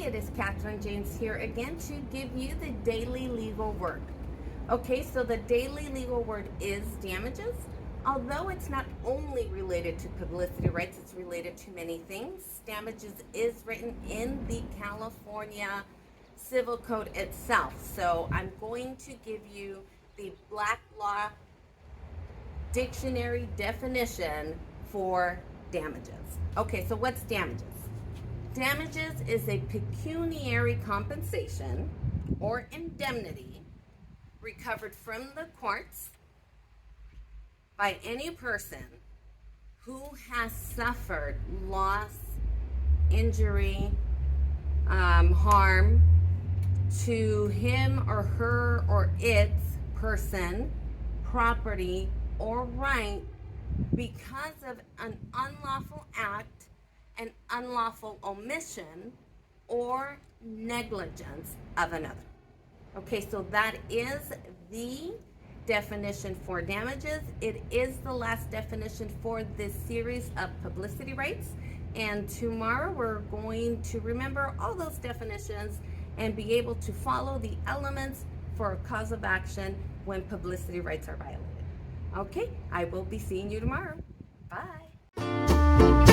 it is Catherine James here again to give you the daily legal word. Okay, so the daily legal word is damages. Although it's not only related to publicity rights, it's related to many things. Damages is written in the California Civil Code itself. So I'm going to give you the Black Law Dictionary definition for damages. Okay, so what's damages? Damages is a pecuniary compensation or indemnity recovered from the courts by any person who has suffered loss, injury, harm to him or her or its person, property, or right because of an unlawful act, an unlawful omission, or negligence of another. Okay, so that is the definition for damages. It is the last definition for this series of publicity rights. And tomorrow we're going to remember all those definitions and be able to follow the elements for a cause of action when publicity rights are violated. Okay, I will be seeing you tomorrow. Bye.